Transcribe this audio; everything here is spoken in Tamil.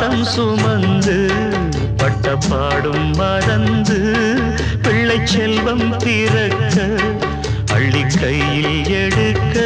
பாசம் சுமந்து பட்ட பாடும் மறந்து பிள்ளை செல்வம் பிறக்க அள்ளி கையில் எடுக்க